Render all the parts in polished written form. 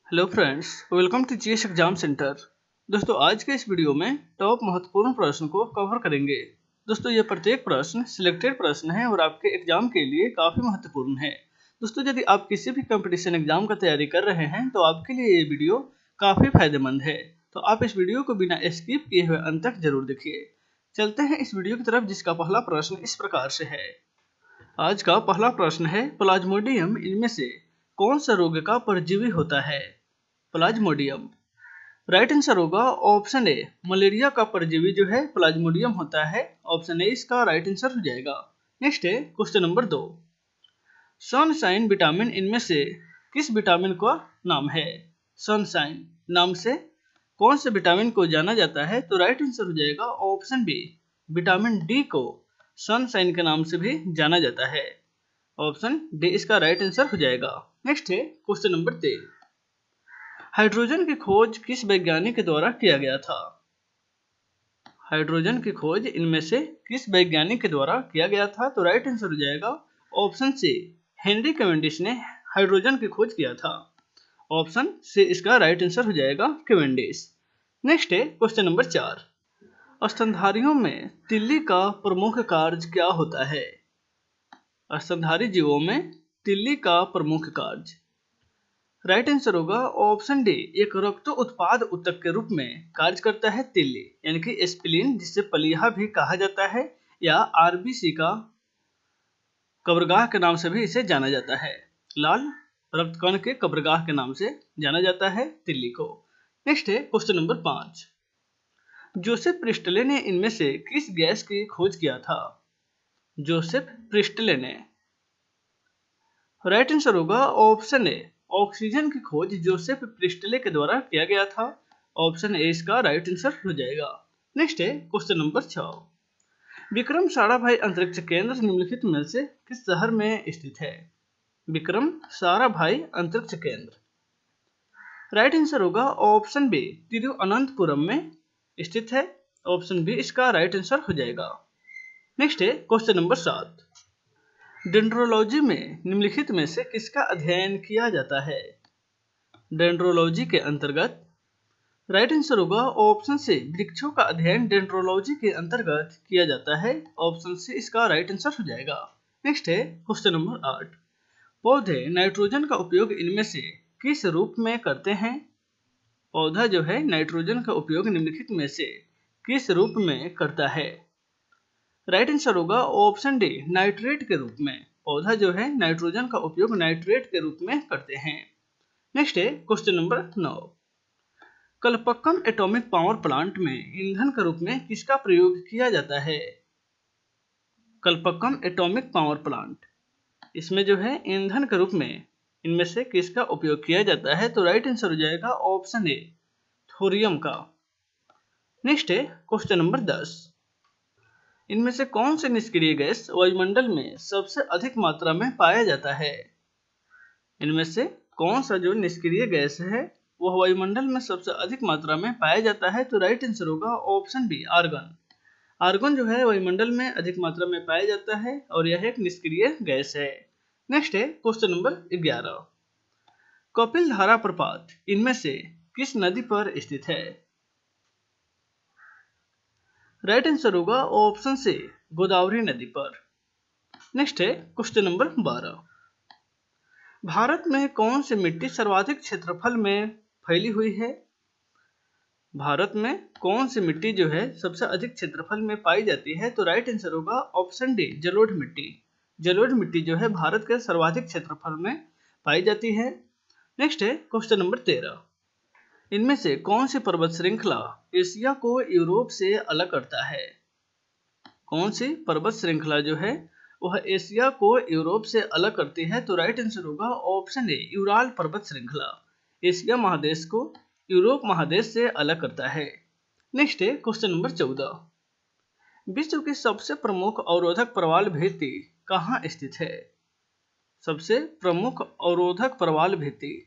Hello friends, welcome to GS exam centre. दोस्तों, आज के इस वीडियो में टॉप महत्वपूर्ण प्रश्न को कवर करेंगे। दोस्तों, ये प्रत्येक प्रश्न सिलेक्टेड प्रश्न है और आपके एग्जाम के लिए काफ़ी महत्वपूर्ण है। दोस्तों, यदि आप किसी भी कंपटीशन एग्जाम का तैयारी कर रहे हैं तो आपके लिए ये वीडियो काफ़ी फायदेमंद है। तो आप इस वीडियो को बिना स्किप किए हुए अंत तक जरूर देखिए। चलते हैं इस वीडियो की तरफ, जिसका पहला प्रश्न इस प्रकार से है। आज का पहला प्रश्न है, प्लाज्मोडियम इनमें से कौन सा रोग का परजीवी होता है? प्लाज्मोडियम। राइट आंसर होगा ऑप्शन ए, मलेरिया का परजीवी जो है प्लाज्मोडियम होता है। ऑप्शन ए इसका राइट आंसर हो जाएगा। नेक्स्ट है क्वेश्चन नंबर 2। सनशाइन विटामिन इनमें से किस विटामिन का नाम है? सनशाइन नाम से कौन से विटामिन को जाना जाता है? तो राइट आंसर हो जाएगा ऑप्शन बी, विटामिन डी को सनशाइन के नाम से भी जाना जाता है। ऑप्शन डी इसका राइट आंसर हो जाएगा। नेक्स्ट है क्वेश्चन नंबर 3। हाइड्रोजन की खोज किस वैज्ञानिक के द्वारा किया गया था? हाइड्रोजन की खोज इनमें से किस वैज्ञानिक के द्वारा किया गया था? तो राइट आंसर हो जाएगा ऑप्शन सी, हेनरी कैवेंडिश ने हाइड्रोजन की खोज किया था। ऑप्शन सी इसका राइट आंसर हो जाएगा, कैवेंडिश। नेक्स्ट है क्वेश्चन नंबर 4। स्तनधारियों में तिल्ली का प्रमुख कार्य क्या होता है? स्तनधारी जीवों में तिल्ली का प्रमुख कार्य। राइट आंसर होगा ऑप्शन डी, एक रक्त उत्पाद ऊतक के रूप में कार्य करता है तिल्ली, यानी कि एस्पिलिन, जिसे पलीहा भी कहा जाता है, या आरबीसी का कब्रगाह के नाम से भी इसे जाना जाता है। लाल रक्तकण के कब्रगाह के नाम से जाना जाता है तिल्ली को। नेक्स्ट है क्वेश्चन नंबर 5। जोसेफ प्रिस्टले ने इनमें से किस गैस की खोज किया था? जोसेफ प्रिस्टले ने। राइट आंसर होगा ऑप्शन ए, ऑक्सीजन की खोज जोसेफ प्रिस्टले के द्वारा किया गया था। ऑप्शन ए इसका राइट आंसर हो जाएगा। नेक्स्ट है क्वेश्चन नंबर 6। विक्रम साराभाई अंतरिक्ष केंद्र निम्नलिखित में से किस शहर में स्थित है? विक्रम साराभाई अंतरिक्ष केंद्र। राइट आंसर होगा ऑप्शन बी, तिरुअनंतपुरम में स्थित है। ऑप्शन बी इसका राइट आंसर हो जाएगा। नेक्स्ट है क्वेश्चन नंबर 7। डेंड्रोलॉजी में निम्नलिखित में से किसका अध्ययन किया जाता है? डेंड्रोलॉजी के अंतर्गत राइट आंसर होगा ऑप्शन सी, वृक्षों का अध्ययन डेंड्रोलॉजी के अंतर्गत किया जाता है। ऑप्शन सी इसका राइट आंसर हो जाएगा। नेक्स्ट है क्वेश्चन नंबर 8। पौधे नाइट्रोजन का उपयोग इनमें से किस रूप में करते हैं? पौधा जो है नाइट्रोजन का उपयोग निम्नलिखित में से किस रूप में करता है? राइट आंसर होगा ऑप्शन डी, नाइट्रेट के रूप में। पौधा जो है नाइट्रोजन का उपयोग नाइट्रेट के रूप में करते हैं। नेक्स्ट है question number 9। Kalpakkam atomic power plant में ईंधन के रूप में किसका प्रयोग किया जाता है? कलपक्कम एटॉमिक पावर प्लांट, इसमें जो है ईंधन के रूप में इनमें से किसका उपयोग किया जाता है? तो राइट आंसर हो जाएगा ऑप्शन ए, थोरियम का। नेक्स्ट है क्वेश्चन नंबर 10। इनमें से कौन से निष्क्रिय गैस वायुमंडल में सबसे अधिक मात्रा में पाया जाता है? इनमें से कौन सा जो निष्क्रिय गैस है वह वायुमंडल में सबसे अधिक मात्रा में पाया जाता है? तो राइट आंसर होगा ऑप्शन बी, आर्गन। आर्गन जो है वायुमंडल में अधिक मात्रा में पाया जाता है और यह एक निष्क्रिय गैस है। नेक्स्ट है क्वेश्चन नंबर 11। कपिल धारा प्रपात इनमें से किस नदी पर स्थित है? राइट आंसर होगा ऑप्शन सी, गोदावरी नदी पर। नेक्स्ट है क्वेश्चन नंबर 12। भारत में कौन सी मिट्टी सर्वाधिक क्षेत्रफल में फैली हुई है? भारत में कौन सी मिट्टी जो है सबसे अधिक क्षेत्रफल में पाई जाती है? तो राइट आंसर होगा ऑप्शन डी, जलोढ़ मिट्टी। जलोढ़ मिट्टी जो है भारत के सर्वाधिक क्षेत्रफल में पाई जाती है। नेक्स्ट है क्वेश्चन नंबर 13। इनमें से कौन सी पर्वत श्रृंखला एशिया को यूरोप से अलग करता है? कौन सी पर्वत श्रृंखला जो है वह एशिया को यूरोप से अलग करती है? तो राइट आंसर होगा ऑप्शन ए, यूराल पर्वत श्रृंखला एशिया महादेश को यूरोप महादेश से अलग करता है। नेक्स्ट है क्वेश्चन नंबर 14। विश्व की सबसे प्रमुख अवरोधक प्रवाल भित्ति कहाँ स्थित है? सबसे प्रमुख अवरोधक प्रवाल भित्ति।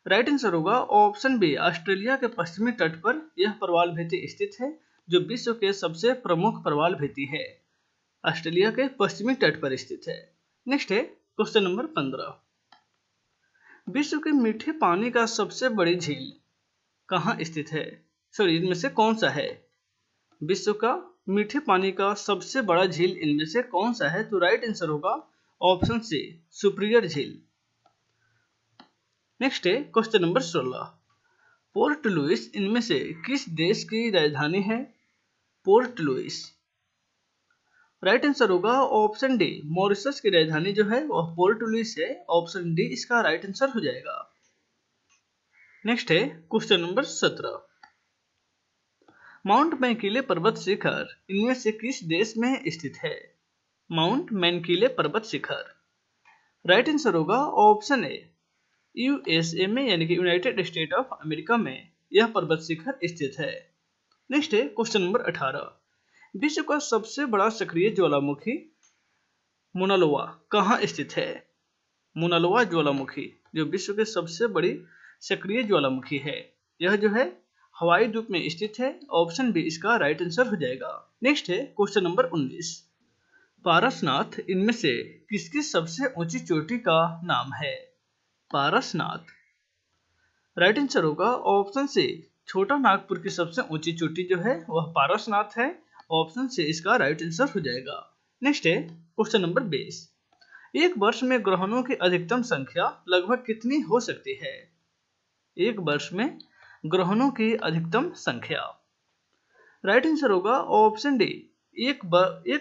राइट आंसर होगा ऑप्शन बी, ऑस्ट्रेलिया के पश्चिमी तट पर यह प्रवाल भित्ति स्थित है, जो विश्व के सबसे प्रमुख प्रवाल भित्ति है। ऑस्ट्रेलिया के पश्चिमी तट पर स्थित है। नेक्स्ट है क्वेश्चन नंबर 15। विश्व के मीठे पानी का सबसे बड़ी झील कहाँ स्थित है? सॉरी, इनमें से कौन सा है? विश्व का मीठे पानी का सबसे बड़ा झील इनमें से कौन सा है? तो राइट आंसर होगा ऑप्शन सी, सुपीरियर झील। नेक्स्ट है क्वेश्चन नंबर 16। पोर्ट लुइस इनमें से किस देश की राजधानी है? Port Louis. राइट आंसर होगा ऑप्शन डी, मॉरिशस की राजधानी जो है वह पोर्ट लुइस है। ऑप्शन डी इसका राइट आंसर हो जाएगा। नेक्स्ट है क्वेश्चन नंबर 17। माउंट मैकिले पर्वत शिखर इनमें से किस देश में स्थित है? माउंट मैकिले पर्वत शिखर। राइट आंसर होगा ऑप्शन ए, यूएसए में, यानी कि यूनाइटेड स्टेट ऑफ अमेरिका में यह पर्वत शिखर स्थित है। नेक्स्ट है क्वेश्चन नंबर 18। विश्व का सबसे बड़ा सक्रिय ज्वालामुखी मोनालोवा कहाँ स्थित है? मोनालोवा ज्वालामुखी जो विश्व के सबसे बड़ी सक्रिय ज्वालामुखी है, यह जो है हवाई द्वीप में स्थित है। ऑप्शन बी इसका राइट आंसर हो जाएगा। नेक्स्ट है क्वेश्चन नंबर 19। पारसनाथ इनमें से किसकी सबसे ऊंची चोटी का नाम है? पारसनाथ। राइट आंसर होगा ऑप्शन सी, छोटा नागपुर की सबसे ऊंची चोटी जो है वह पारसनाथ है। ऑप्शन सी इसका राइट आंसर हो जाएगा। नेक्स्ट है क्वेश्चन नंबर 20। एक वर्ष में ग्रहणों की अधिकतम संख्या लगभग कितनी हो सकती है? एक वर्ष में ग्रहणों की अधिकतम संख्या। राइट आंसर होगा ऑप्शन डी, एक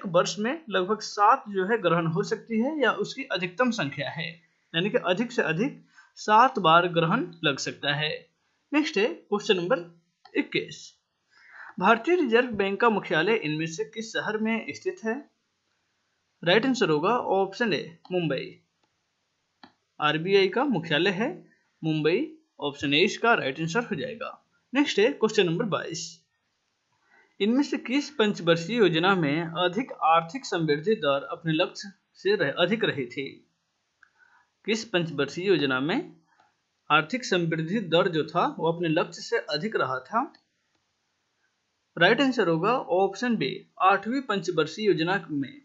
वर्ष में लगभग 7 जो है ग्रहण हो सकती है, या उसकी अधिकतम संख्या है, यानी कि अधिक से अधिक 7 बार ग्रहण लग सकता है। नेक्स्ट है क्वेश्चन नंबर 21। भारतीय रिजर्व बैंक का मुख्यालय इनमें से किस शहर में स्थित है? राइट आंसर होगा ऑप्शन ए, मुंबई। आरबीआई का मुख्यालय है मुंबई। ऑप्शन ए इसका राइट आंसर हो जाएगा। नेक्स्ट है क्वेश्चन नंबर 22। इनमें से किस पंचवर्षीय योजना में अधिक आर्थिक समृद्धि दर अपने लक्ष्य से अधिक रही थी? किस पंचवर्षीय योजना में आर्थिक समृद्धि दर जो था वो अपने लक्ष्य से अधिक रहा था? राइट आंसर होगा ऑप्शन बी, 8वीं पंचवर्षीय योजना में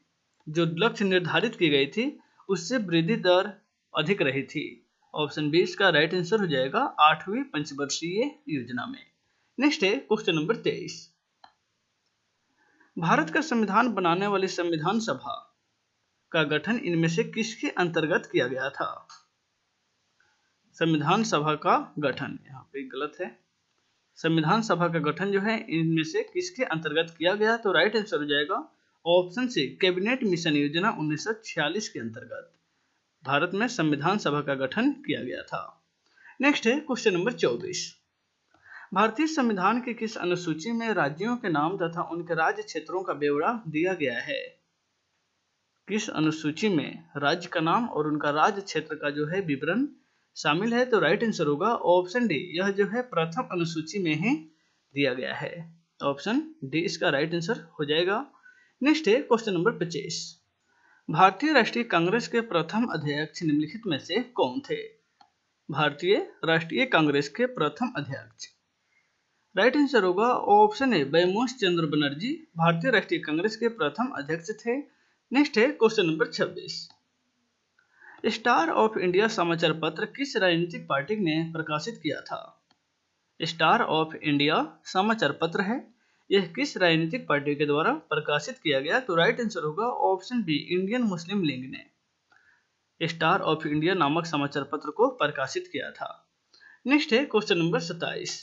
जो लक्ष्य निर्धारित की गई थी उससे वृद्धि दर अधिक रही थी। ऑप्शन बी इसका राइट आंसर हो जाएगा, 8वीं पंचवर्षीय योजना में। नेक्स्ट है क्वेश्चन नंबर 23। भारत का संविधान बनाने वाली संविधान सभा का गठन इनमें से किसके अंतर्गत किया गया था? संविधान सभा का गठन, यहाँ पे गलत है, संविधान सभा का गठन जो है इनमें से किसके अंतर्गत किया गया? तो राइट आंसर हो जाएगा ऑप्शन सी, कैबिनेट मिशन योजना 1946 के अंतर्गत भारत में संविधान सभा का गठन किया गया था। नेक्स्ट है क्वेश्चन नंबर 24। भारतीय संविधान की किस अनुसूची में राज्यों के नाम तथा उनके राज्य क्षेत्रों का ब्यौरा दिया गया है? किस अनुसूची में राज्य का नाम और उनका राज्य क्षेत्र का जो है विवरण शामिल है? तो राइट आंसर होगा ऑप्शन डी, यह जो है प्रथम अनुसूची में ही दिया गया है। ऑप्शन डी इसका राइट आंसर हो जाएगा। नेक्स्ट है क्वेश्चन नंबर 25। भारतीय राष्ट्रीय कांग्रेस के प्रथम अध्यक्ष निम्नलिखित में से कौन थे? भारतीय राष्ट्रीय कांग्रेस के प्रथम अध्यक्ष। राइट आंसर होगा ऑप्शन ए, बैमोस चंद्र बनर्जी भारतीय राष्ट्रीय कांग्रेस के प्रथम अध्यक्ष थे। नेक्स्ट है question number 26। Star of India समाचार पत्र किस राजनीतिक पार्टी ने प्रकाशित किया था? स्टार ऑफ इंडिया समाचार पत्र है, यह किस राजनीतिक पार्टी के द्वारा प्रकाशित किया गया? तो राइट आंसर होगा option B, Indian Muslim League ने स्टार ऑफ इंडिया नामक समाचार पत्र को प्रकाशित किया था। नेक्स्ट है क्वेश्चन नंबर 27।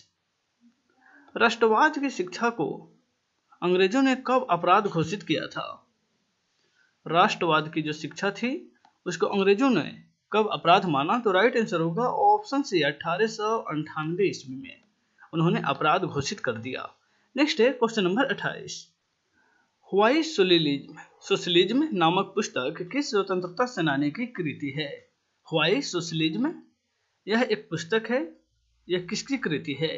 राष्ट्रवाद की शिक्षा को अंग्रेजों ने कब अपराध घोषित किया था? राष्ट्रवाद की जो शिक्षा थी उसको अंग्रेजों ने कब अपराध माना? तो राइट आंसर होगा ऑप्शन सी, 1898 ईस्वी में उन्होंने अपराध घोषित कर दिया। नेक्स्ट है क्वेश्चन नंबर 28। व्हाई सोशलिज्म नामक पुस्तक किस स्वतंत्रता सेनानी की कृति है? व्हाई सोशलिज्म, यह एक पुस्तक है, यह किसकी कृति है?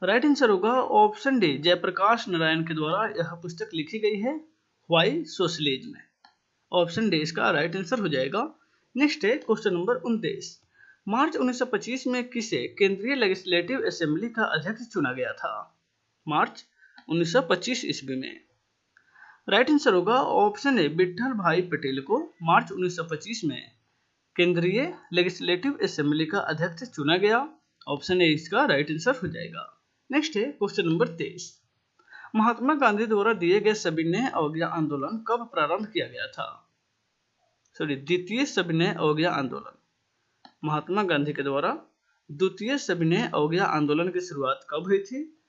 राइट आंसर होगा ऑप्शन डी, जयप्रकाश नारायण के द्वारा यह पुस्तक लिखी गई है, व्हाई सोशलिज्म। ऑप्शन डी इसका राइट आंसर हो जाएगा। नेक्स्ट है क्वेश्चन नंबर 29। मार्च 1925 में किसे केंद्रीय लेजिस्लेटिव असेंबली का अध्यक्ष चुना गया था? मार्च 1925 ईस्वी में। राइट आंसर होगा ऑप्शन ए, विट्ठल भाई पटेल को मार्च 1925 में केंद्रीय लेजिस्लेटिव असेंबली का अध्यक्ष चुना गया। ऑप्शन ए इसका राइट आंसर हो जाएगा। नेक्स्ट है क्वेश्चन नंबर 23। महात्मा गांधी द्वारा दिए गए सविनय अवज्ञा आंदोलन कब प्रारंभ किया गया था? द्वितीय सविनय अवज्ञा आंदोलन। महात्मा गांधी के द्वारा द्वितीय सविनय अवज्ञा आंदोलन की शुरुआत कब हुई थी?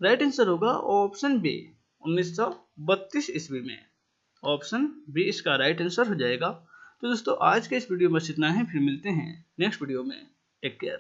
राइट आंसर होगा ऑप्शन बी 1932 ईस्वी में। ऑप्शन बी इसका राइट आंसर हो जाएगा। तो दोस्तों आज के इस वीडियो में बस इतना है, फिर मिलते हैं नेक्स्ट वीडियो में। Take care.